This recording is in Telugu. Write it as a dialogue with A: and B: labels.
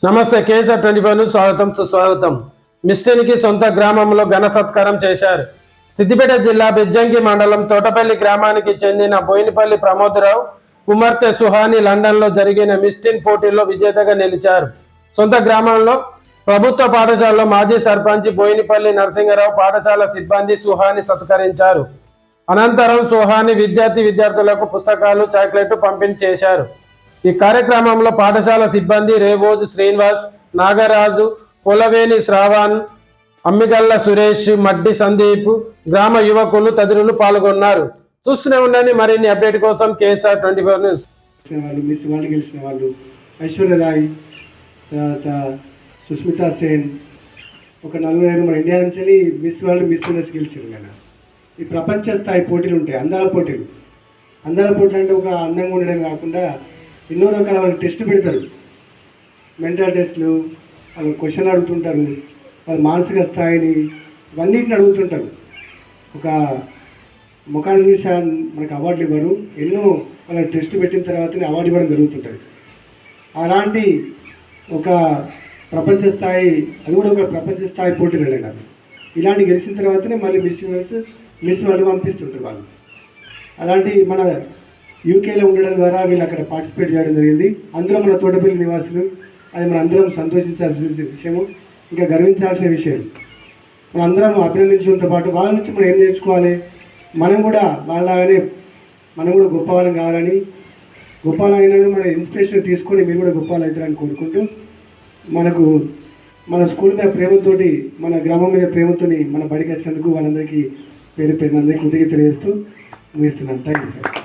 A: నమస్తే కేసర్ 24 ను స్వాగతం సుస్వాగతం. మిస్టినికి సొంత గ్రామంలో ఘన సత్కారం చేశారు. సిద్దిపేట జిల్లా బెజ్జంకి మండలం తోటపల్లి గ్రామానికి చెందిన బోయినపల్లి ప్రమోదరావు కుమార్తె సుహాని లండన్లో జరిగిన మిస్టిన్ పోటీల్లో విజేతగా నిలిచారు. సొంత గ్రామంలో ప్రభుత్వ పాఠశాలలో మాజీ సర్పంచ్ బోయినపల్లి నరసింగరావు పాఠశాల సిబ్బంది సుహాని సత్కరించారు. అనంతరం సుహాని విద్యార్థులకు పుస్తకాలు చాక్లెట్ పంపిణీ చేశారు. ఈ కార్యక్రమంలో పాఠశాల సిబ్బంది రేవోజు శ్రీనివాస్, నాగరాజు, పొలవేని శ్రావణ్, అమ్మిగల్ల సురేష్, మడ్డి సందీప్, గ్రామ యువకులు తదితరులు పాల్గొన్నారు. చూస్తూనే ఉండండి మరిన్ని అప్డేట్ కోసం కేఎస్ఆర్ 24 న్యూస్.
B: మిస్ వరల్డ్ గెలిచిన వాళ్ళు ఐశ్వర్యరాయ్, సుస్మితా సేన్, ఒక 4 మన ఇండియా నుంచి మిస్ వరల్డ్ మిస్ యూనివర్స్ గెలిచారు కదా. ఈ ప్రపంచ స్థాయి పోటీలు ఉంటాయి, అందాల పోటీలు అంటే ఒక అందంగా ఉండడం కాకుండా ఎన్నో రకాల వాళ్ళు టెస్ట్ పెడతారు. మెంటల్ టెస్టులు, వాళ్ళు క్వశ్చన్ అడుగుతుంటారు, వాళ్ళ మానసిక స్థాయిని ఇవన్నిటిని అడుగుతుంటారు. ఒక ముఖాన్ని చూసి మనకు అవార్డులు ఇవ్వరు, ఎన్నో వాళ్ళ టెస్ట్ పెట్టిన తర్వాతనే అవార్డు ఇవ్వడం జరుగుతుంటుంది. అలాంటి ఒక ప్రపంచ స్థాయి, అది కూడా ఒక ప్రపంచ స్థాయి పోటీలు వెళ్ళాలి. ఇలాంటి గెలిచిన తర్వాతనే మళ్ళీ మిస్ వరల్డ్ పంపిస్తుంటారు వాళ్ళు. అలాంటి మన యూకేలో ఉండడం ద్వారా వీళ్ళు అక్కడ పార్టిసిపేట్ చేయడం జరిగింది. అందరూ మన తోటపల్లి నివాసులు, అది మన అందరం సంతోషించాల్సిన విషయము, ఇంకా గర్వించాల్సిన విషయం. మన అందరం అభినందించడంతో పాటు వాళ్ళ నుంచి మనం ఏం నేర్చుకోవాలి, మనం కూడా వాళ్ళలాగానే మనం కూడా గొప్ప వాళ్ళం కావాలని, గొప్ప వాళ్ళైనా మన ఇన్స్పిరేషన్ తీసుకొని మీరు కూడా గొప్ప వాళ్ళు అవుతారని కోరుకుంటూ, మన స్కూల్ మీద ప్రేమతోటి, మన గ్రామం మీద ప్రేమతో మన బడికి వచ్చినందుకు వాళ్ళందరికీ పేరు అందరికీ కృతజ్ఞత తెలియజేస్తూ ముగిస్తున్నాను. Thank you sir.